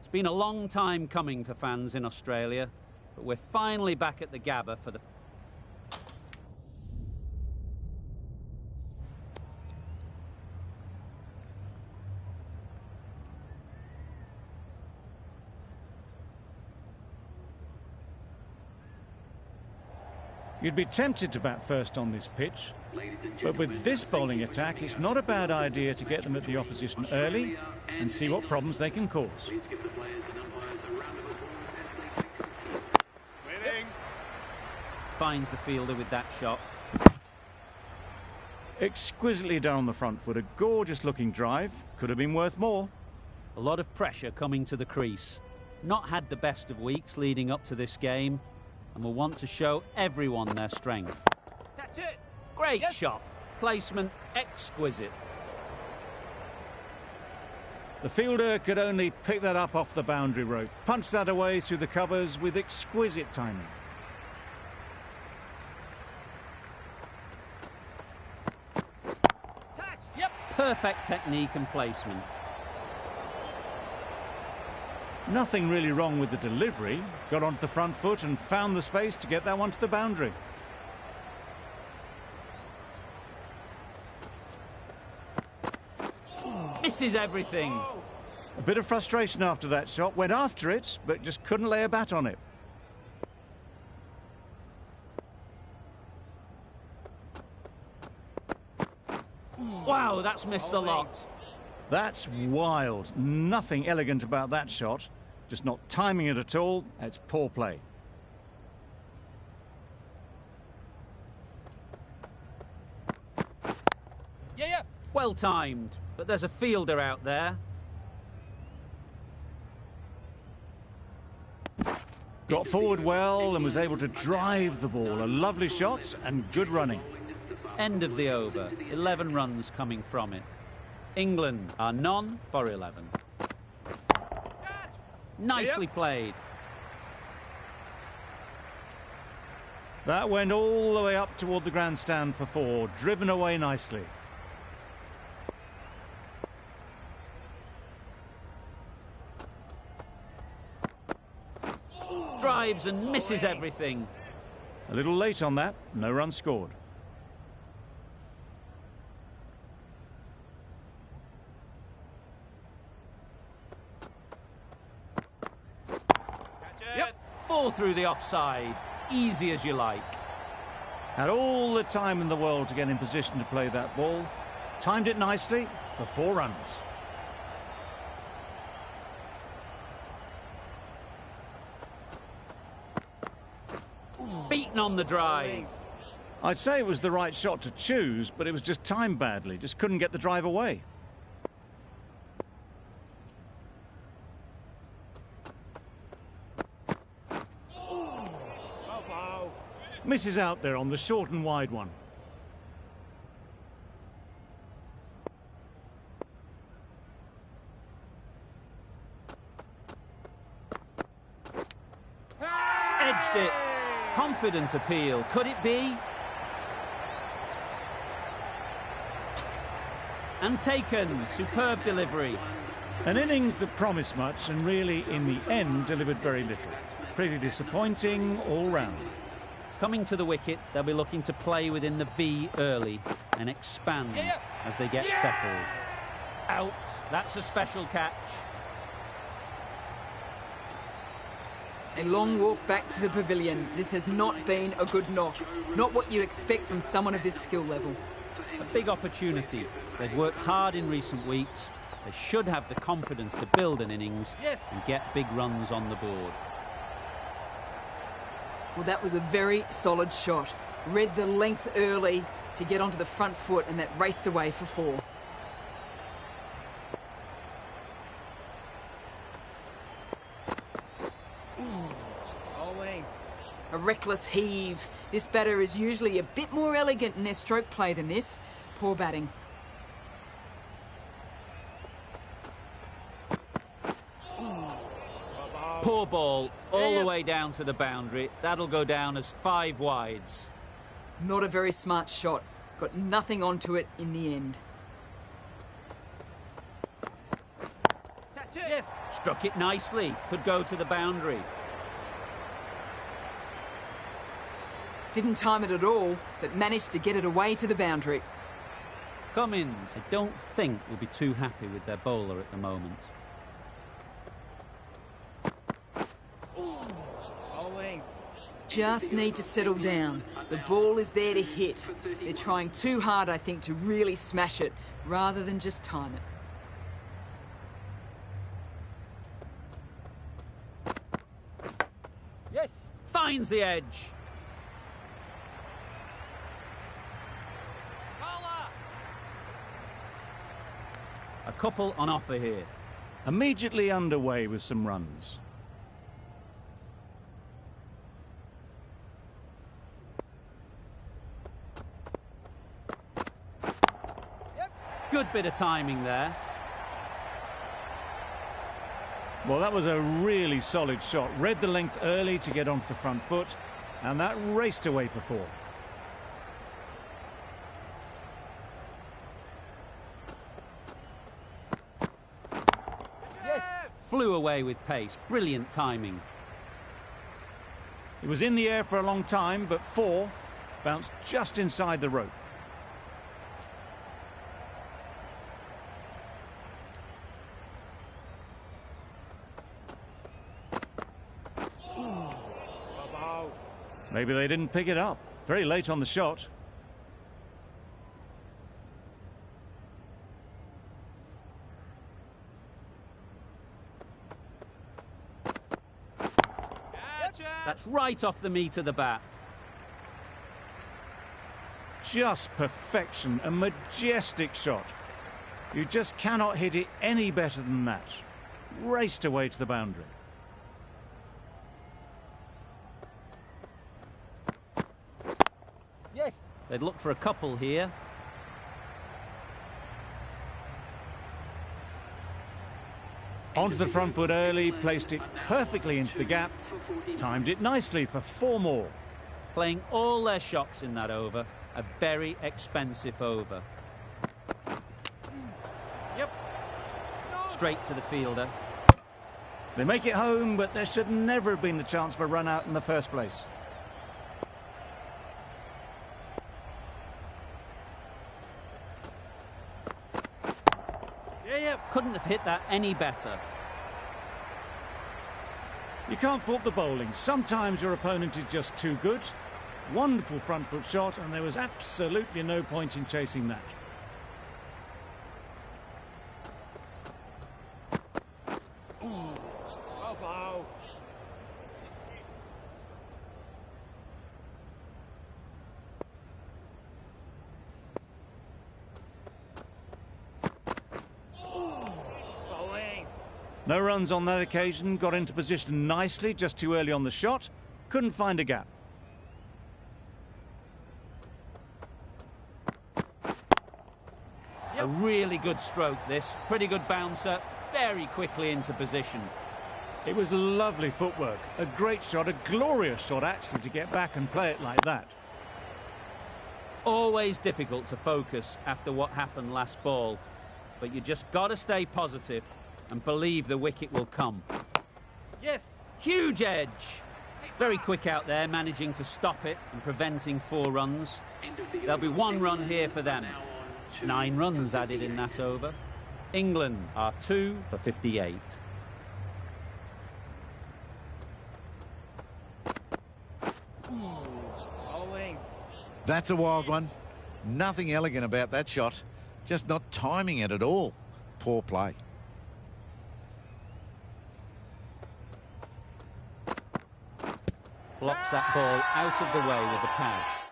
It's been a long time coming for fans in Australia, but we're finally back at the Gabba for the... You'd be tempted to bat first on this pitch, but with this bowling attack, it's not a bad idea to get them at the opposition early and see what problems they can cause. Finds the fielder with that shot. Exquisitely done on the front foot, a gorgeous looking drive, could have been worth more. A lot of pressure coming to the crease. Not had the best of weeks leading up to this game, and will want to show everyone their strength. That's it. Great Yes. shot. Placement exquisite. The fielder could only pick that up off the boundary rope, punch that away through the covers with exquisite timing. Catch. Yep. Perfect technique and placement. Nothing really wrong with the delivery. Got onto the front foot and found the space to get that one to the boundary. Misses everything. A bit of frustration after that shot. Went after it, but just couldn't lay a bat on it. Wow, that's missed the lot. That's wild. Nothing elegant about that shot. Just not timing it at all. It's poor play. Yeah. Well timed, but there's a fielder out there. Got forward well and was able to drive the ball. A lovely shot and good running. End of the over. 11 runs coming from it. England are none for 11. Nicely played. That went all the way up toward the grandstand for 4. Driven away nicely. Drives and misses everything. A little late on that. No run scored. Fall through the offside. Easy as you like. Had all the time in the world to get in position to play that ball. Timed it nicely for 4 runs. Beaten on the drive. I'd say it was the right shot to choose, but it was just timed badly. Just couldn't get the drive away. Misses out there on the short and wide one. Edged it. Confident appeal. Could it be? And taken. Superb delivery. An innings that promised much and really, in the end, delivered very little. Pretty disappointing all round. Coming to the wicket, they'll be looking to play within the V early and expand as they get settled. Out. That's a special catch. A long walk back to the pavilion. This has not been a good knock. Not what you expect from someone of this skill level. A big opportunity. They've worked hard in recent weeks. They should have the confidence to build an innings and get big runs on the board. Well, that was a very solid shot. Read the length early to get onto the front foot, and that raced away for 4. A reckless heave. This batter is usually a bit more elegant in their stroke play than this. Poor batting. Poor ball, all the way down to the boundary. That'll go down as 5 wides. Not a very smart shot. Got nothing onto it in the end. That's it. Yes. Struck it nicely. Could go to the boundary. Didn't time it at all, but managed to get it away to the boundary. Cummins, I don't think, will be too happy with their bowler at the moment. Bowling. Just need to settle down. The ball is there to hit. They're trying too hard, I think, to really smash it, rather than just time it. Yes. Finds the edge. Bowler. A couple on offer here. Immediately underway with some runs. Good bit of timing there. Well, that was a really solid shot. Read the length early to get onto the front foot, and that raced away for 4. Yes. Flew away with pace. Brilliant timing. It was in the air for a long time, but 4 bounced just inside the rope. Maybe they didn't pick it up. Very late on the shot. Gotcha. That's right off the meat of the bat. Just perfection. A majestic shot. You just cannot hit it any better than that. Raced away to the boundary. Yes. They'd look for a couple here. Onto the front foot early, placed it perfectly into the gap, timed it nicely for 4 more. Playing all their shots in that over. A very expensive over. Yep. Straight to the fielder. They make it home, but there should never have been the chance for a run out in the first place. Yeah. Couldn't have hit that any better. You can't fault the bowling. Sometimes your opponent is just too good. Wonderful front foot shot, and there was absolutely no point in chasing that. Bow. Bowling. No runs on that occasion, got into position nicely, just too early on the shot. Couldn't find a gap. A really good stroke, this. Pretty good bouncer. Very quickly into position. It was lovely footwork. A great shot, a glorious shot actually, to get back and play it like that. Always difficult to focus after what happened last ball. But you just got to stay positive and believe the wicket will come. Yes. Huge edge. Very quick out there, managing to stop it and preventing 4 runs. There'll be 1 run here for them. 9 runs added in that over. England are 2 for 58. Bowling. That's a wild one. Nothing elegant about that shot. Just not timing it at all. Poor play. Blocks that ball out of the way with the pads.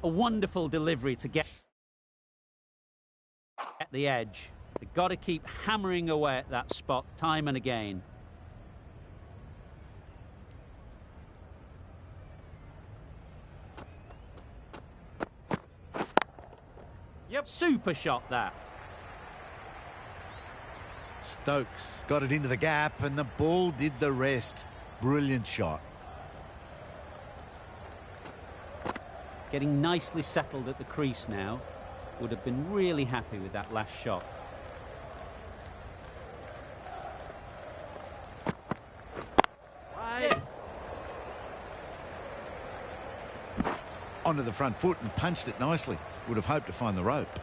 wonderful delivery to get at the edge. They've got to keep hammering away at that spot time and again. Yep. Super shot, that. Stokes got it into the gap and the ball did the rest. Brilliant shot. Getting nicely settled at the crease now. Would have been really happy with that last shot. Right. Onto the front foot and punched it nicely. Would have hoped to find the rope.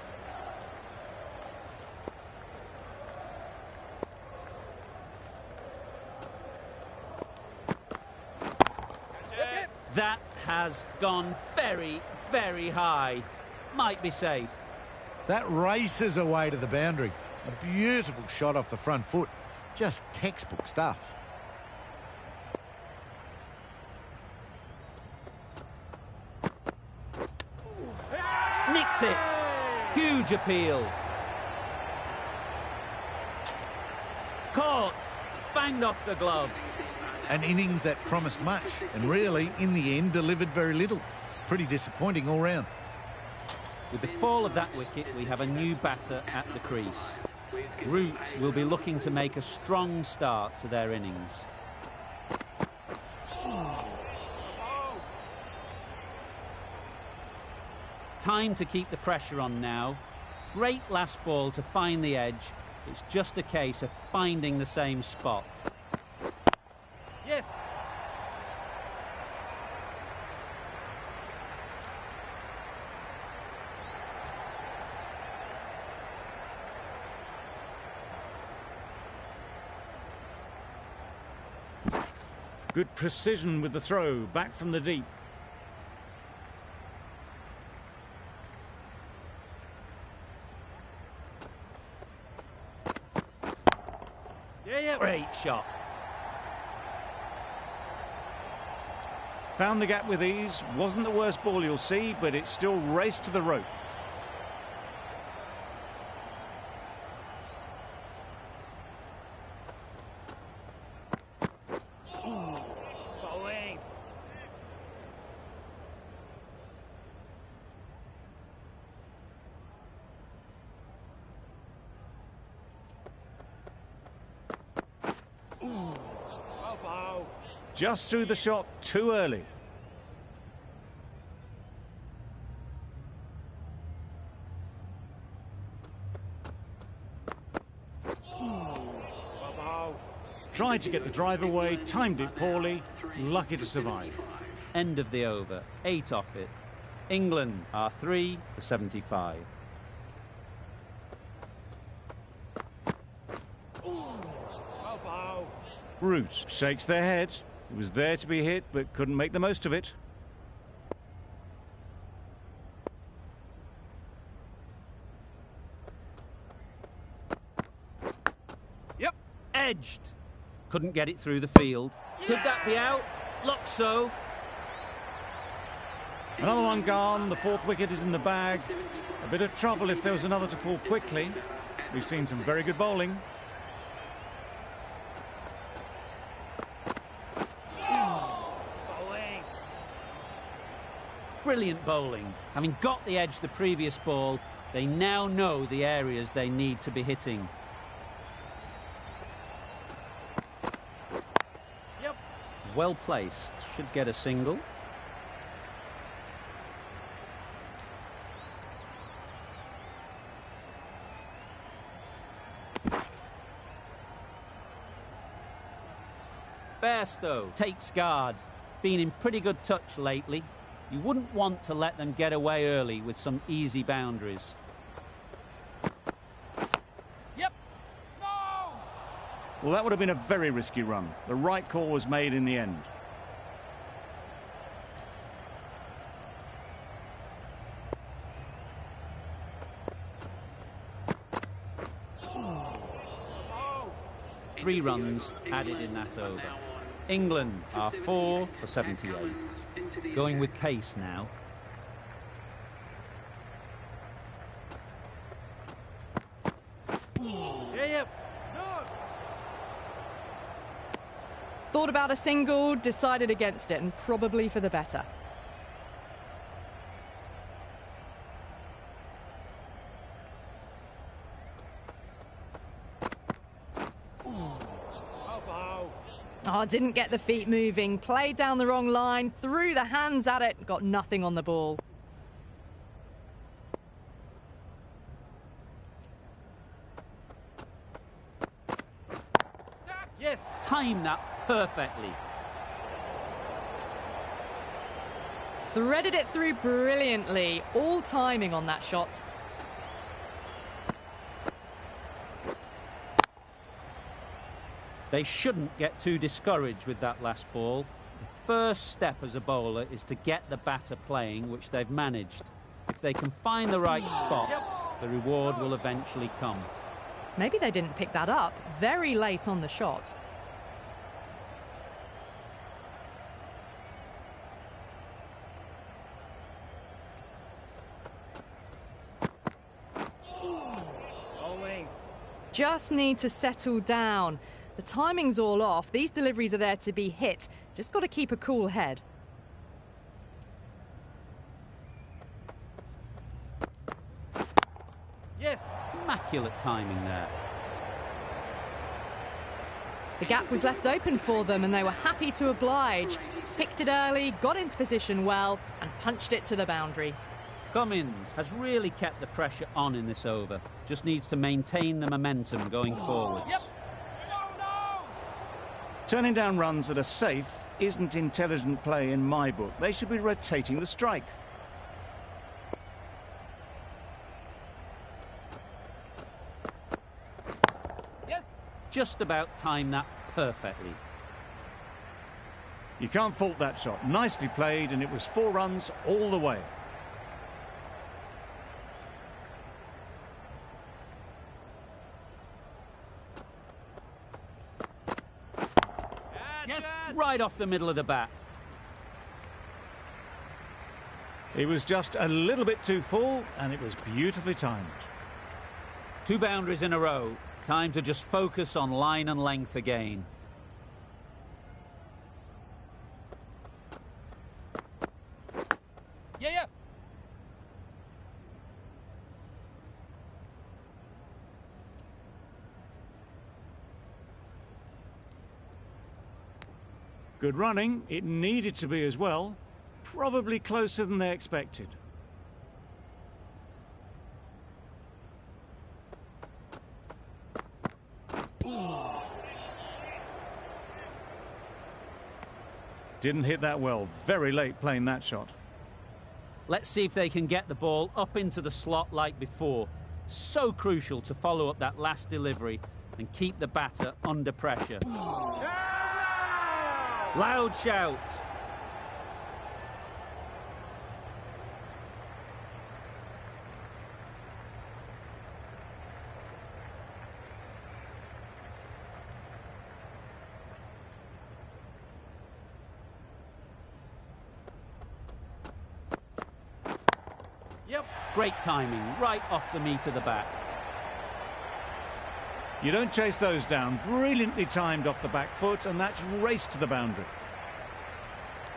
That has gone very, very high. Might be safe. That races away to the boundary. A beautiful shot off the front foot. Just textbook stuff. Nicked it. Huge appeal. Caught. Banged off the glove. An innings that promised much and really, in the end, delivered very little. Pretty disappointing all round. With the fall of that wicket, we have a new batter at the crease. Root will be looking to make a strong start to their innings. Time to keep the pressure on now. Great last ball to find the edge. It's just a case of finding the same spot. Yes. Good precision with the throw, back from the deep. Yeah. Great shot. Found the gap with ease. Wasn't the worst ball you'll see, but it still raced to the rope. Bowling. Oh, bow. Just threw the shot too early. Tried to get the drive away, timed it poorly, lucky to survive. End of the over. 8 off it. England are 3 for 75. Oh, bow. Root shakes their head. It was there to be hit, but couldn't make the most of it. Yep. Edged. Couldn't get it through the field. Could that be out? Looks so. Another one gone. The fourth wicket is in the bag. A bit of trouble if there was another to fall quickly. We've seen some very good bowling. Bowling. Brilliant bowling. Having got the edge the previous ball, they now know the areas they need to be hitting. Yep. Well placed. Should get a single. Bairstow takes guard. Been in pretty good touch lately. You wouldn't want to let them get away early with some easy boundaries. Yep. No. Well, that would have been a very risky run. The right call was made in the end. Oh. 3 runs added in that over. England are 4 for 78. Going with pace now. Thought about a single, decided against it, and probably for the better. Oh, didn't get the feet moving, played down the wrong line, threw the hands at it, got nothing on the ball. Yes. Time that perfectly. Threaded it through brilliantly, all timing on that shot. They shouldn't get too discouraged with that last ball. The first step as a bowler is to get the batter playing, which they've managed. If they can find the right spot, the reward will eventually come. Maybe they didn't pick that up very late on the shot. Just need to settle down. The timing's all off. These deliveries are there to be hit. Just got to keep a cool head. Yes. Immaculate timing there. The gap was left open for them and they were happy to oblige. Picked it early, got into position well and punched it to the boundary. Cummins has really kept the pressure on in this over. Just needs to maintain the momentum going forwards. Yep. No. Turning down runs that are safe isn't intelligent play in my book. They should be rotating the strike. Yes. Just about timed that perfectly. You can't fault that shot. Nicely played, and it was 4 runs all the way. Yes, right off the middle of the bat. He was just a little bit too full, and it was beautifully timed. 2 boundaries in a row. Time to just focus on line and length again. Yeah. Good running. It needed to be as well. Probably closer than they expected. Didn't hit that well. Very late playing that shot. Let's see if they can get the ball up into the slot like before. So crucial to follow up that last delivery and keep the batter under pressure. Loud shout. Yep. Great timing, right off the meat of the bat. You don't chase those down. Brilliantly timed off the back foot, and that's raced to the boundary.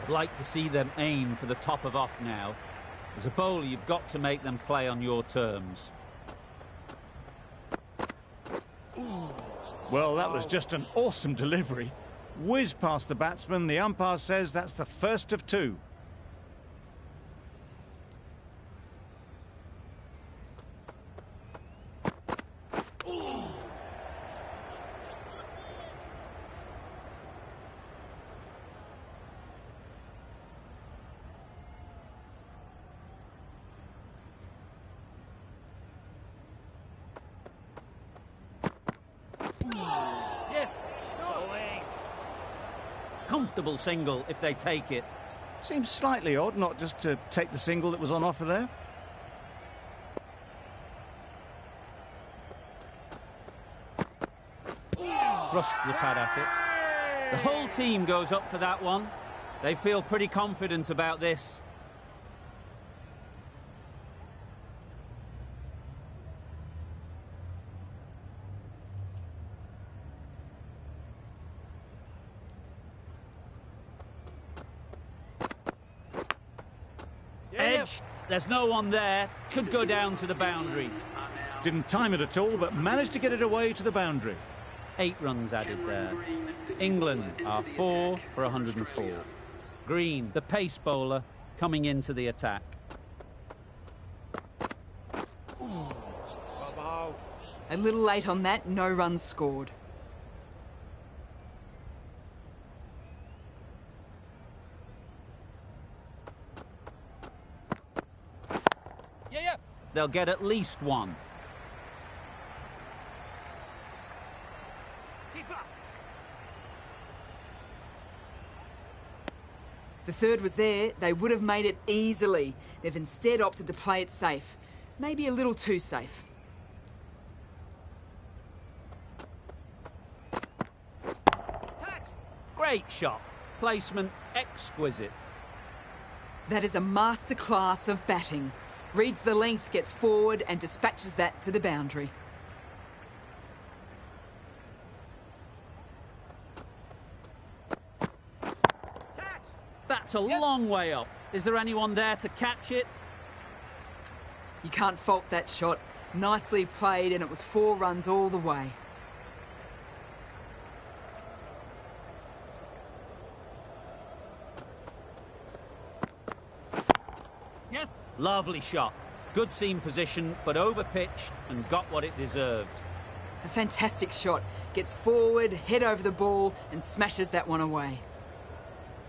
I'd like to see them aim for the top of off now. As a bowler, you've got to make them play on your terms. Well, that was just an awesome delivery. Whiz past the batsman. The umpire says that's the first of 2. Yes. Going. Comfortable single if they take it. Seems slightly odd not just to take the single that was on offer there. Thrust the pad at it. The whole team goes up for that one. They feel pretty confident about this. Edge. There's no one there. Could go down to the boundary. Didn't time it at all, but managed to get it away to the boundary. 8 runs added there. England are 4 for 104. Green, the pace bowler, coming into the attack. A little late on that, no runs scored. Yeah. They'll get at least 1. Keep up. The third was there, they would have made it easily. They've instead opted to play it safe. Maybe a little too safe. Great shot. Placement exquisite. That is a masterclass of batting. Reads the length, gets forward and dispatches that to the boundary. That's a long way up. Is there anyone there to catch it? You can't fault that shot. Nicely played and it was 4 runs all the way. Yes. Lovely shot. Good seam position, but over-pitched and got what it deserved. A fantastic shot. Gets forward, head over the ball and smashes that one away.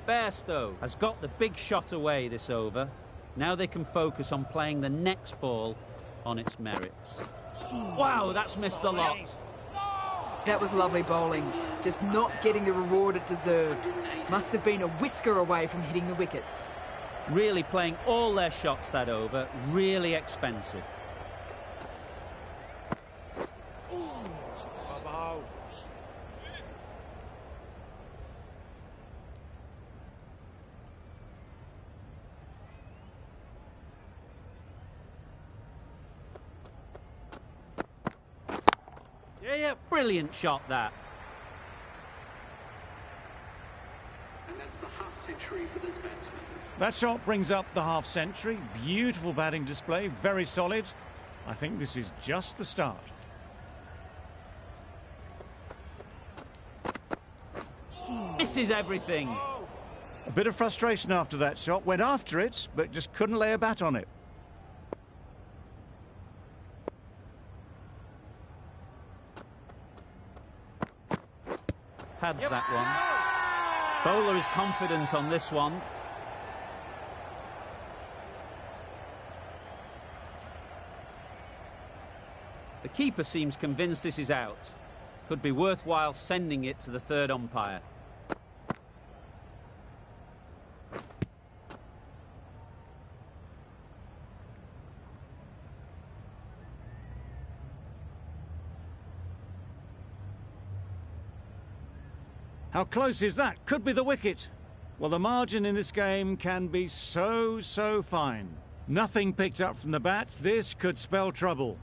Bairstow has got the big shot away this over. Now they can focus on playing the next ball on its merits. Wow, that's missed the lot. That was lovely bowling. Just not getting the reward it deserved. Must have been a whisker away from hitting the wickets. Really playing all their shots that over. Really expensive. Yeah. Brilliant shot, that. And that's the half century for this batsman. That shot brings up the half century. Beautiful batting display, very solid. I think this is just the start. Misses everything. A bit of frustration after that shot. Went after it, but just couldn't lay a bat on it. Pads that one. Bowler is confident on this one. The keeper seems convinced this is out. Could be worthwhile sending it to the third umpire. How close is that? Could be the wicket. Well, the margin in this game can be so fine. Nothing picked up from the bat. This could spell trouble.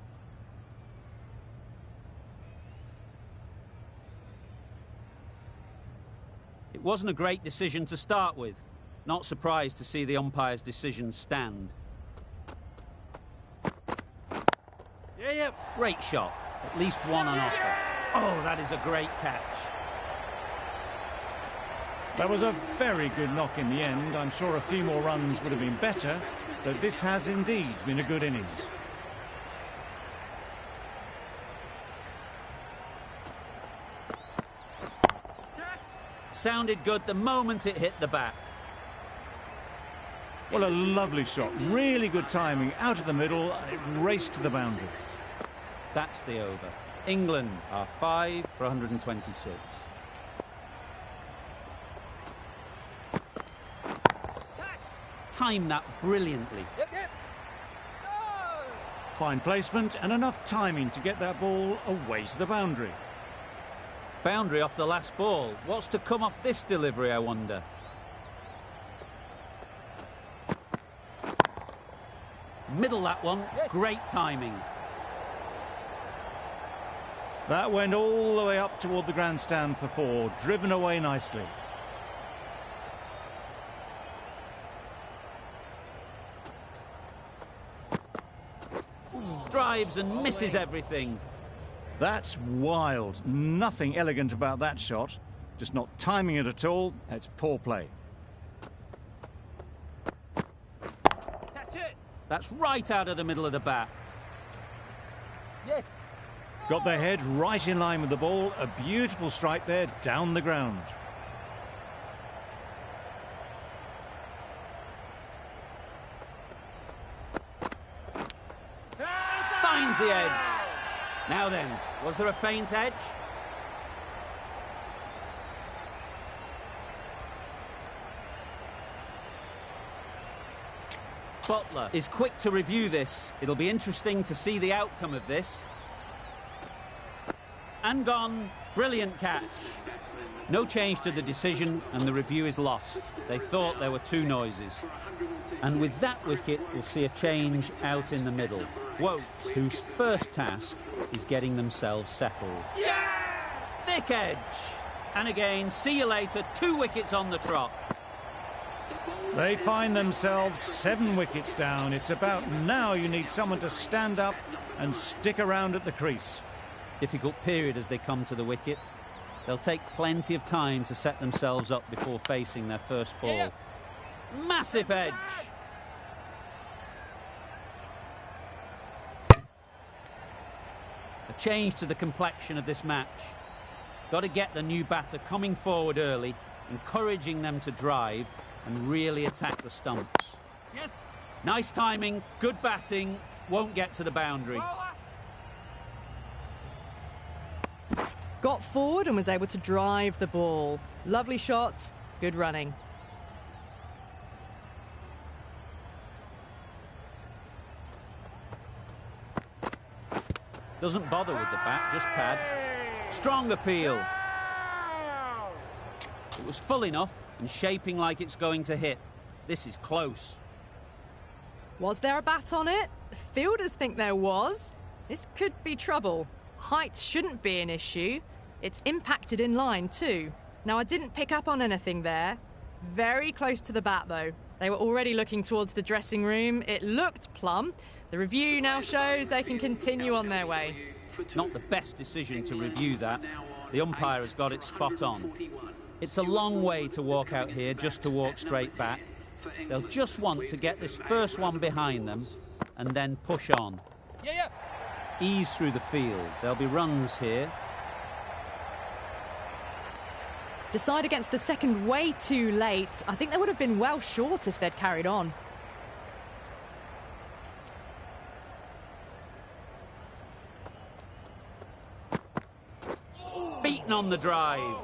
It wasn't a great decision to start with. Not surprised to see the umpire's decision stand. Yeah. Great shot. At least 1 on offer. Oh, that is a great catch. That was a very good knock in the end. I'm sure a few more runs would have been better, but this has indeed been a good innings. Sounded good the moment it hit the bat. Well, a lovely shot. Really good timing. Out of the middle, it raced to the boundary. That's the over. England are 5 for 126. Timed that brilliantly. Yep. Fine placement and enough timing to get that ball away to the boundary. Boundary off the last ball. What's to come off this delivery, I wonder? Middle that one. Great timing. That went all the way up toward the grandstand for 4, driven away nicely. Drives and misses everything. That's wild. Nothing elegant about that shot. Just not timing it at all. It's poor play. Catch it. That's right out of the middle of the bat. Yes. Got their head right in line with the ball. A beautiful strike there down the ground. Finds the edge. Now then, was there a faint edge? Butler is quick to review this. It'll be interesting to see the outcome of this. And gone. Brilliant catch. No change to the decision, and the review is lost. They thought there were two noises. And with that wicket, we'll see a change out in the middle. Wokes, whose first task is getting themselves settled. Yeah! Thick edge. And again, see you later, 2 wickets on the trot. They find themselves 7 wickets down. It's about now you need someone to stand up and stick around at the crease. Difficult period as they come to the wicket. They'll take plenty of time to set themselves up before facing their first ball. Yeah. Massive edge. A change to the complexion of this match. Got to get the new batter coming forward early, encouraging them to drive and really attack the stumps. Yes. Nice timing, good batting, won't get to the boundary. Got forward and was able to drive the ball. Lovely shot, good running. Doesn't bother with the bat, just pad. Strong appeal. It was full enough and shaping like it's going to hit. This is close. Was there a bat on it? Fielders think there was. This could be trouble. Height shouldn't be an issue. It's impacted in line too. Now, I didn't pick up on anything there. Very close to the bat though. They were already looking towards the dressing room. It looked plumb. The review now shows they can continue on their way. Not the best decision to review that. The umpire has got it spot on. It's a long way to walk out here just to walk straight back. They'll just want to get this first one behind them and then push on. Yeah. Ease through the field. There'll be runs here. Decide against the second way too late. I think they would have been well short if they'd carried on. Beaten on the drive.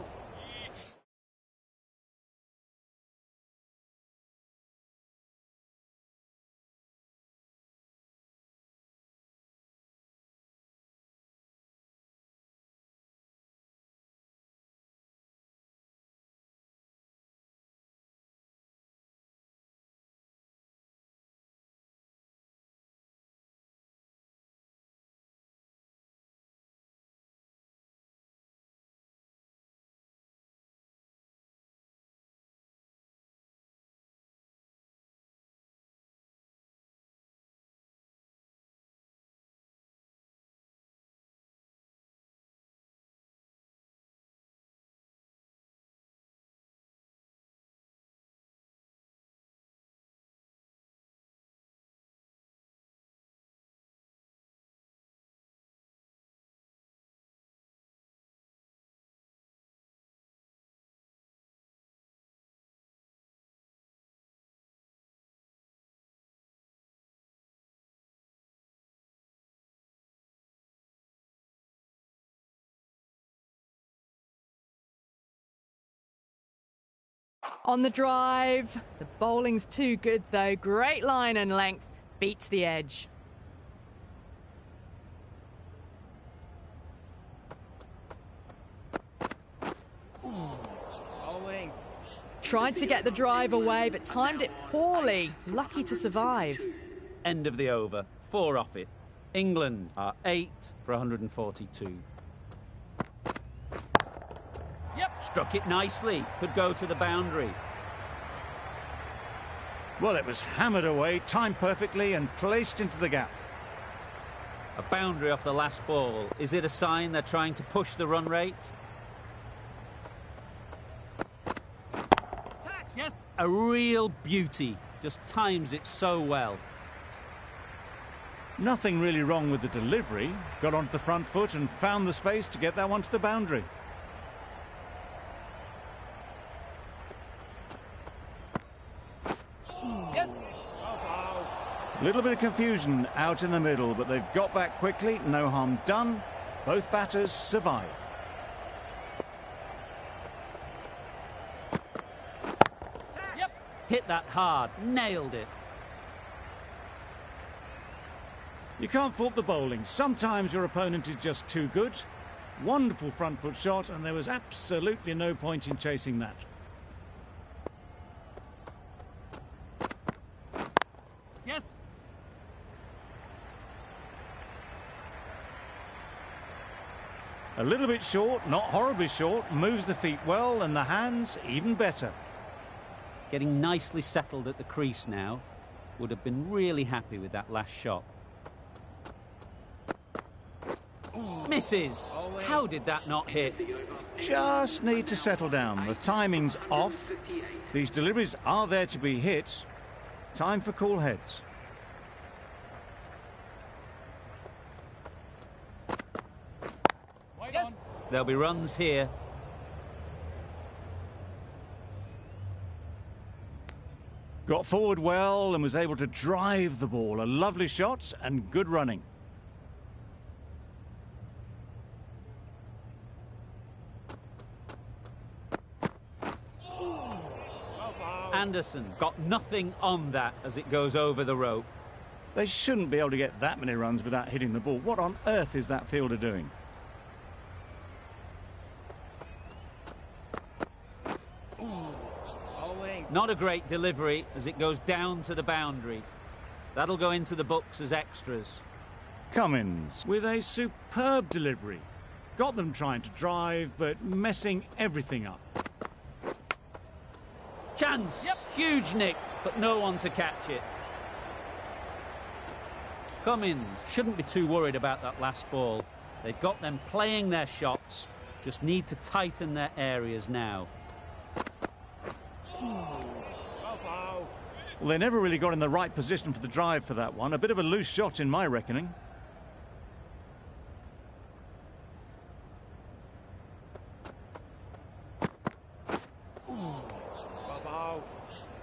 On the drive. The bowling's too good though. Great line and length. Beats the edge. Bowling. Tried to get the drive away, but timed it poorly. Lucky to survive. End of the over. 4 off it. England are 8 for 142. Yep. Struck it nicely. Could go to the boundary. Well, it was hammered away, timed perfectly and placed into the gap. A boundary off the last ball. Is it a sign they're trying to push the run rate? Yes. A real beauty. Just times it so well. Nothing really wrong with the delivery. Got onto the front foot and found the space to get that one to the boundary. Yes. A little bit of confusion out in the middle, but they've got back quickly. No harm done. Both batters survive. Yep. Hit that hard. Nailed it. You can't fault the bowling. Sometimes your opponent is just too good. Wonderful front foot shot, and there was absolutely no point in chasing that. Yes. A little bit short, not horribly short, moves the feet well, and the hands even better. Getting nicely settled at the crease now. Would have been really happy with that last shot. Misses. How did that not hit? Just need to settle down. The timing's off. These deliveries are there to be hit. Time for cool heads. Yes. There'll be runs here. Got forward well and was able to drive the ball. A lovely shot and good running. Anderson got nothing on that as it goes over the rope. They shouldn't be able to get that many runs without hitting the ball. What on earth is that fielder doing? Not a great delivery as it goes down to the boundary. That'll go into the books as extras. Cummins with a superb delivery. Got them trying to drive, but messing everything up. Chance! Yep. Huge nick, but no one to catch it. Cummins shouldn't be too worried about that last ball. They've got them playing their shots, just need to tighten their areas now. Well, they never really got in the right position for the drive for that one. A bit of a loose shot in my reckoning.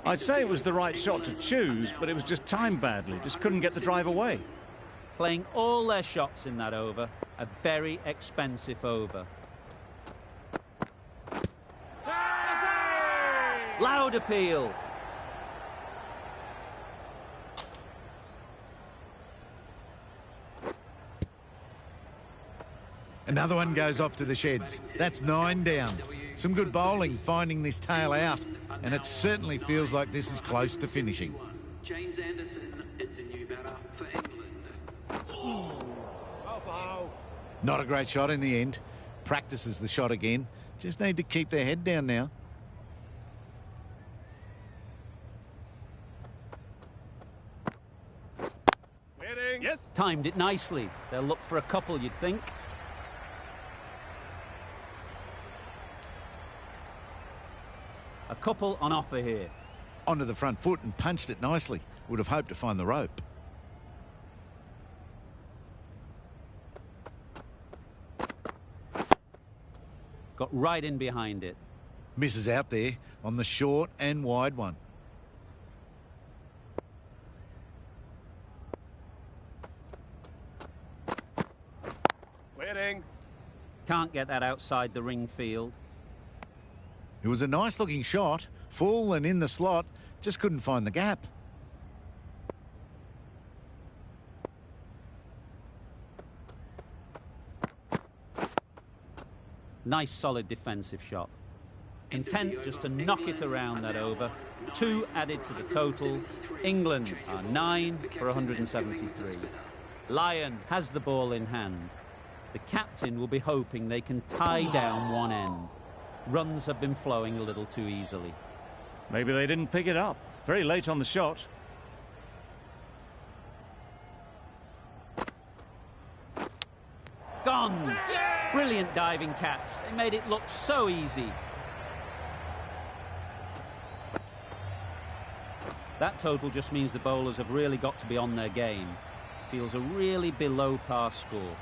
I'd say it was the right shot to choose, but it was just timed badly. Just couldn't get the drive away. Playing all their shots in that over. A very expensive over. Loud appeal. Another one goes off to the sheds. That's 9 down. Some good bowling finding this tail out, and it certainly feels like this is close to finishing. James Anderson is the new batter for England. Not a great shot in the end. Practices the shot again. Just need to keep their head down now. Yes. Timed it nicely. They'll look for a couple, you'd think. A couple on offer here. Onto the front foot and punched it nicely. Would have hoped to find the rope. Got right in behind it. Misses out there on the short and wide one. Waiting. Can't get that outside the ring field. It was a nice looking shot, full and in the slot, just couldn't find the gap. Nice solid defensive shot. Intent just to knock it around that over. 2 added to the total. England are 9 for 173. Lyon has the ball in hand. The captain will be hoping they can tie down one end. Runs have been flowing a little too easily. Maybe they didn't pick it up. Very late on the shot. Gone. Brilliant diving catch. They made it look so easy. That total just means the bowlers have really got to be on their game. Feels a really below par score.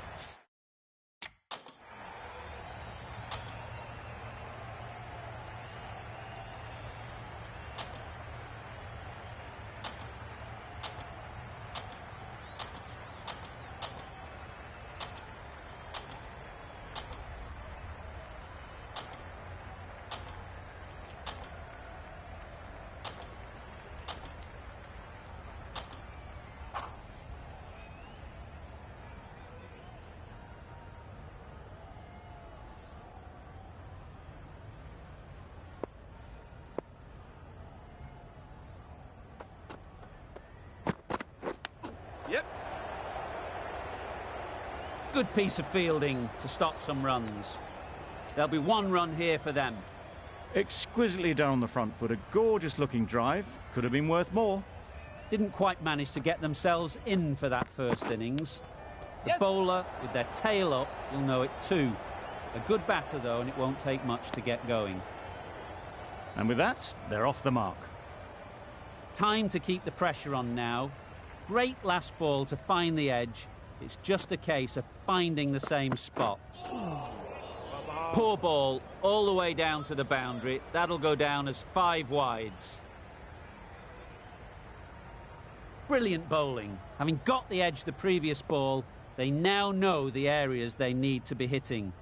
Yep. Good piece of fielding to stop some runs. There'll be 1 run here for them. Exquisitely done on the front foot. A gorgeous looking drive. Could have been worth more. Didn't quite manage to get themselves in for that first innings. The bowler, with their tail up, will know it too. A good batter, though, and it won't take much to get going. And with that, they're off the mark. Time to keep the pressure on now. Great last ball to find the edge. It's just a case of finding the same spot. Poor ball, all the way down to the boundary. That'll go down as 5 wides. Brilliant bowling. Having got the edge the previous ball, they now know the areas they need to be hitting.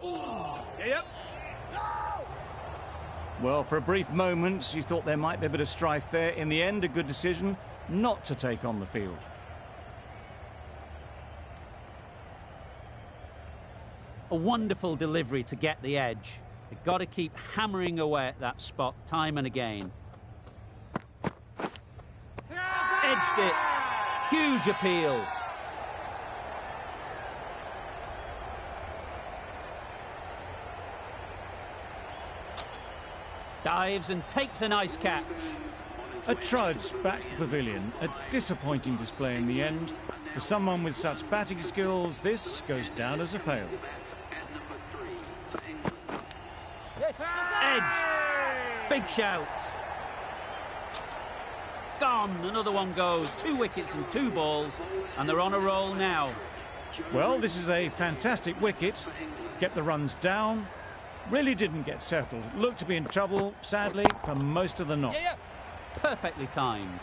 Yep. Well, for a brief moment, you thought there might be a bit of strife there. In the end, a good decision not to take on the field. A wonderful delivery to get the edge. They've got to keep hammering away at that spot time and again. Edged it. Huge appeal. Dives and takes a nice catch. A trudge back to the pavilion. A disappointing display in the end. For someone with such batting skills, this goes down as a fail. Edged. Big shout. Gone. Another one goes. 2 wickets and 2 balls, and they're on a roll now. Well, this is a fantastic wicket. Kept the runs down. Really didn't get settled. Looked to be in trouble, sadly, for most of the knock. Perfectly timed.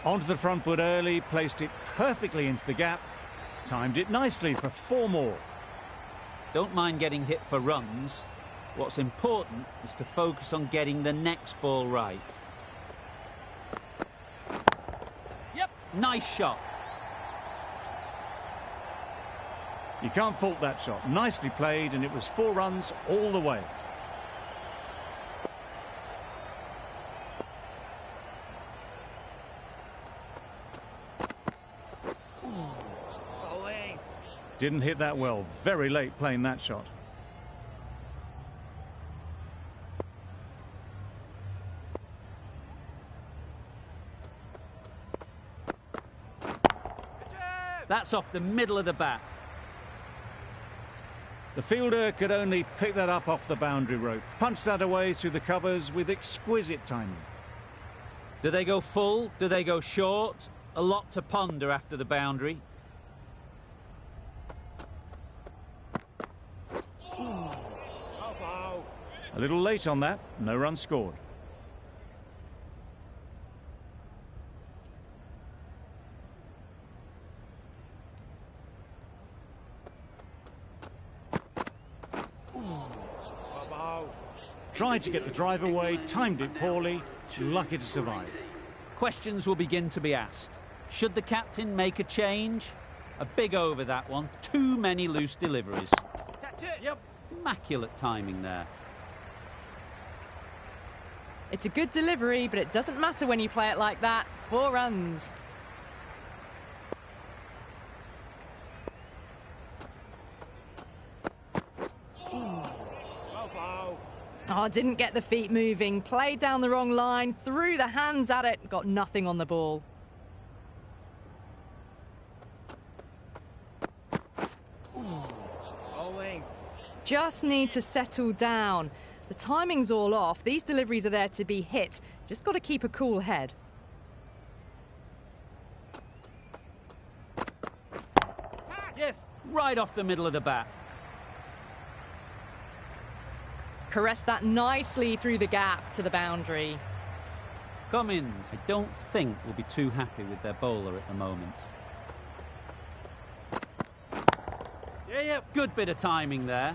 Onto the front foot early, placed it perfectly into the gap. Timed it nicely for 4 more. Don't mind getting hit for runs. What's important is to focus on getting the next ball right. Yep. Nice shot. You can't fault that shot. Nicely played, and it was 4 runs all the way. Bowling. Didn't hit that well. Very late playing that shot. That's off the middle of the bat. The fielder could only pick that up off the boundary rope. Punched that away through the covers with exquisite timing. Do they go full? Do they go short? A lot to ponder after the boundary. A little late on that. No run scored. Tried to get the drive away, timed it poorly, lucky to survive. Questions will begin to be asked. Should the captain make a change? A big over that one. Too many loose deliveries. That's it. Yep. Immaculate timing there. It's a good delivery, but it doesn't matter when you play it like that. 4 runs. Oh, didn't get the feet moving. Played down the wrong line, threw the hands at it, got nothing on the ball. just need to settle down. The timing's all off. These deliveries are there to be hit. Just got to keep a cool head. Yes. Right off the middle of the bat. Caress that nicely through the gap to the boundary. Cummins, I don't think, will be too happy with their bowler at the moment. Yep. Good bit of timing there.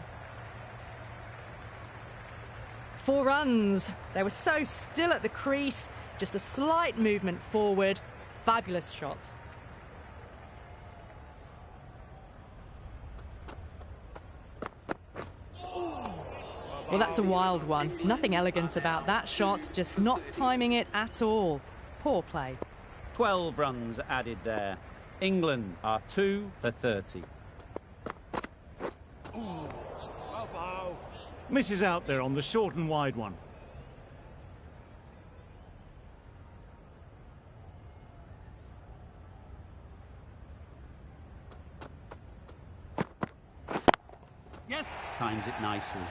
4 runs. They were so still at the crease. Just a slight movement forward. Fabulous shots. Well, that's a wild one. Nothing elegant about that shot, just not timing it at all. Poor play. 12 runs added there. England are 2 for 30. Misses out there on the short and wide one. Yes. Times it nicely.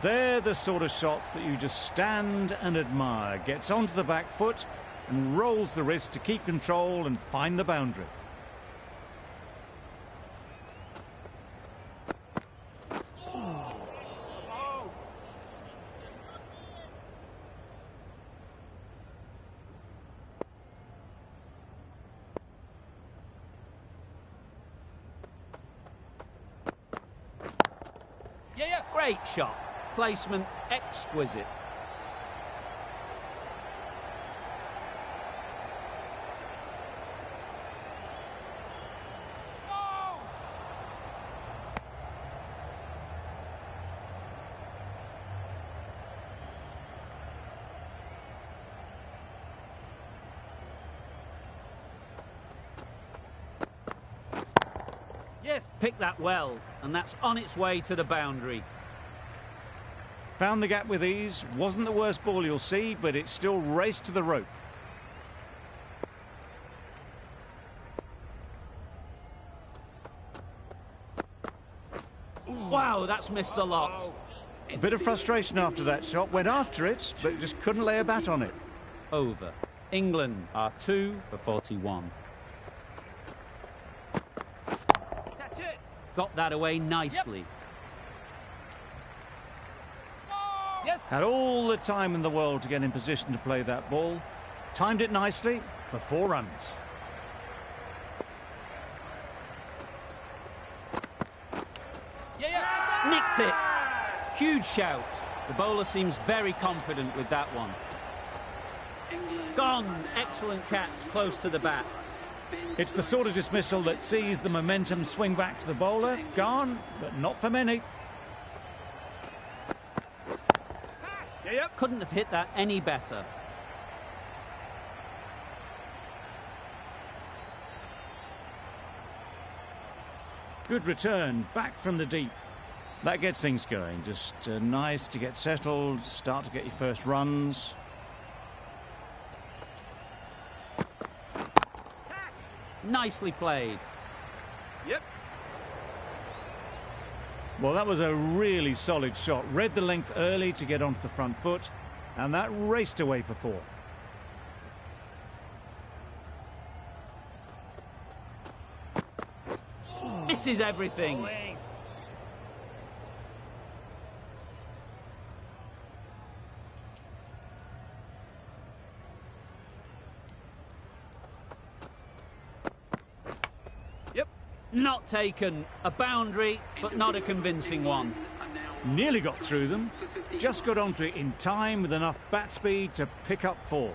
They're the sort of shots that you just stand and admire. Gets onto the back foot and rolls the wrist to keep control and find the boundary. Great shot. Placement exquisite. Yes. Picked that well, and that's on its way to the boundary. Found the gap with ease. Wasn't the worst ball you'll see, but it still raced to the rope. Wow, that's missed the lot. A bit of frustration after that shot. Went after it, but just couldn't lay a bat on it. Over. England are 2 for 41. That's it. Got that away nicely. Yes. Had all the time in the world to get in position to play that ball. Timed it nicely for 4 runs. Nicked it. Huge shout. The bowler seems very confident with that one. Gone. Excellent catch close to the bat. It's the sort of dismissal that sees the momentum swing back to the bowler. Gone, but not for many. Yep. Couldn't have hit that any better. Good return, back from the deep. That gets things going. Just nice to get settled, start to get your first runs. Nicely played. Yep. Well, that was a really solid shot. Read the length early to get onto the front foot, and that raced away for 4. Misses everything. Yep. Not taken. A boundary, but not a convincing one. Nearly got through them. Just got onto it in time with enough bat speed to pick up 4.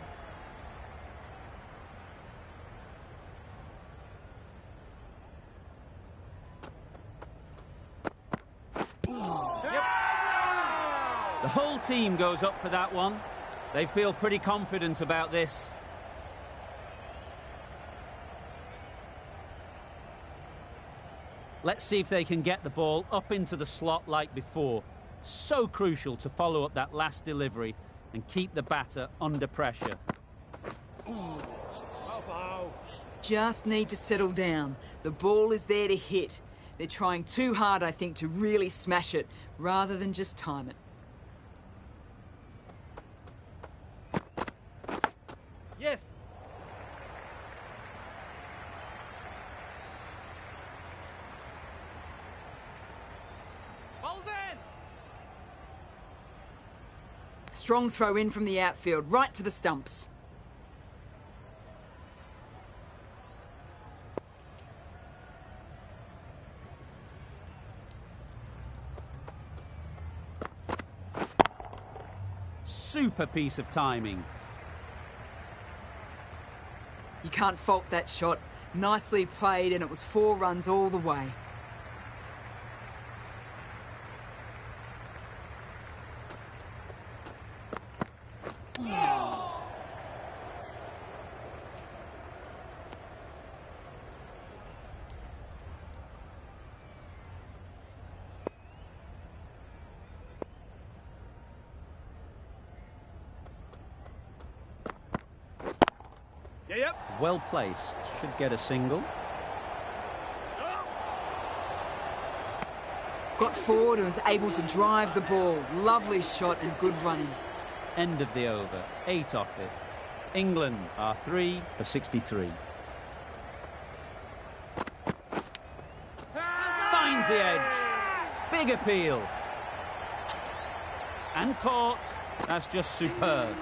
The whole team goes up for that one. They feel pretty confident about this. Let's see if they can get the ball up into the slot like before. So crucial to follow up that last delivery and keep the batter under pressure. Just need to settle down. The ball is there to hit. They're trying too hard, I think, to really smash it, rather than just time it. Yes. Ball's in. Strong throw in from the outfield, right to the stumps. Super piece of timing. You can't fault that shot. Nicely played, and it was 4 runs all the way. Yep. Well placed. Should get a single. Got forward and was able to drive the ball. Lovely shot and good running. End of the over. 8 off it. England are 3 for 63. Finds the edge. Big appeal. And caught. That's just superb.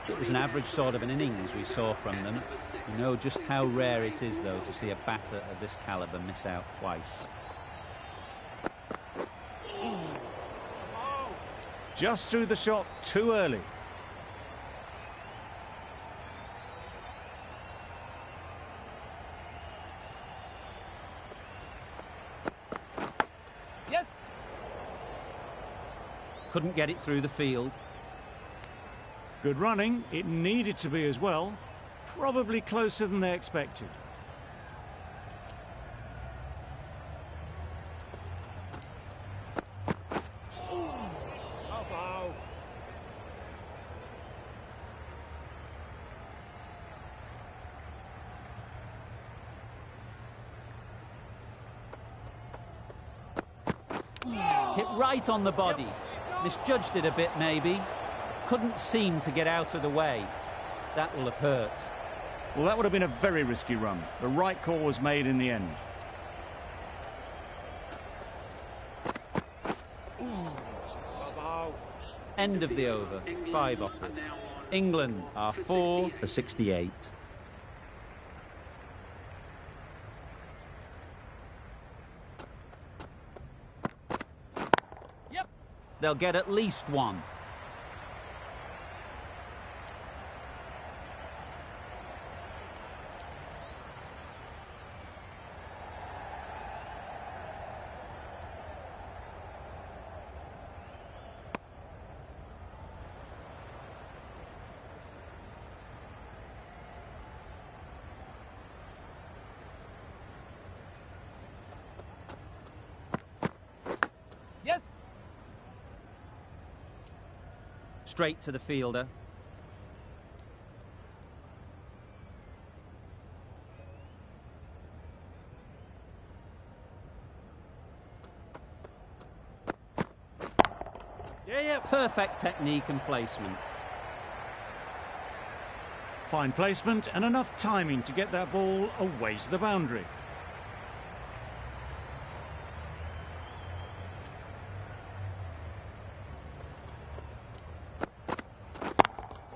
It was an average sort of an innings we saw from them. You know just how rare it is, though, to see a batter of this calibre miss out twice. Just threw the shot too early. Yes. Couldn't get it through the field. Good running. It needed to be as well. Probably closer than they expected. Hit right on the body. Misjudged it a bit, maybe. Couldn't seem to get out of the way. That will have hurt. Well, that would have been a very risky run. The right call was made in the end. End of the over. 5 off it. England are 4 for 68. Yep. They'll get at least 1. Yes. Straight to the fielder. Yeah. Perfect technique and placement. Fine placement and enough timing to get that ball away to the boundary.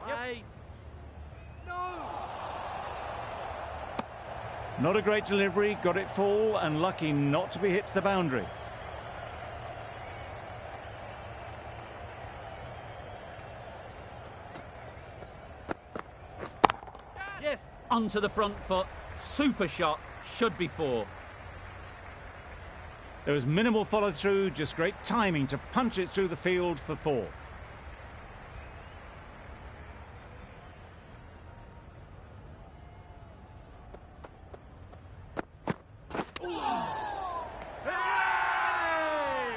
Wait. No. Not a great delivery, got it full and lucky not to be hit to the boundary. Yes. Onto the front foot. Super shot. Should be 4. There was minimal follow through, just great timing to punch it through the field for 4.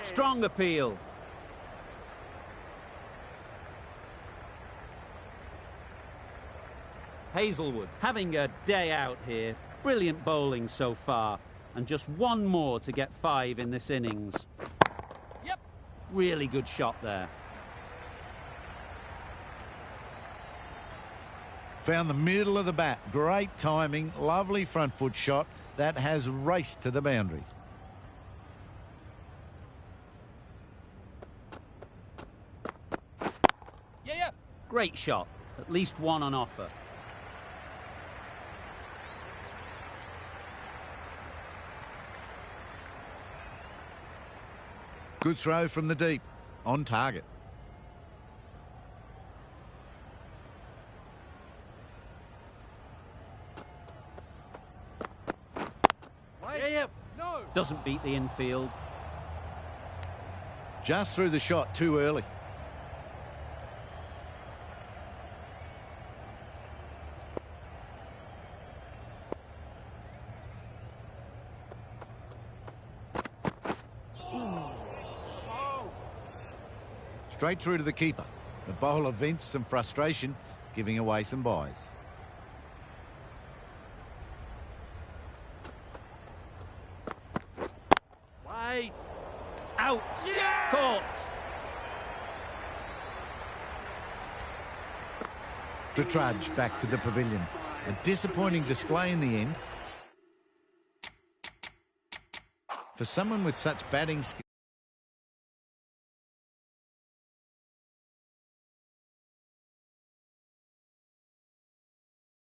Strong appeal. Hazelwood having a day out here. Brilliant bowling so far. And just one more to get 5 in this innings. Yep. Really good shot there. Found the middle of the bat. Great timing. Lovely front foot shot. That has raced to the boundary. Yeah. Great shot. At least one on offer. Good throw from the deep. On target. Yeah. No. Doesn't beat the infield. Just threw the shot too early. Straight through to the keeper. The bowler vents some frustration, giving away some buys. Wait. Out. Yeah! Caught. To trudge back to the pavilion. A disappointing display in the end. For someone with such batting skills.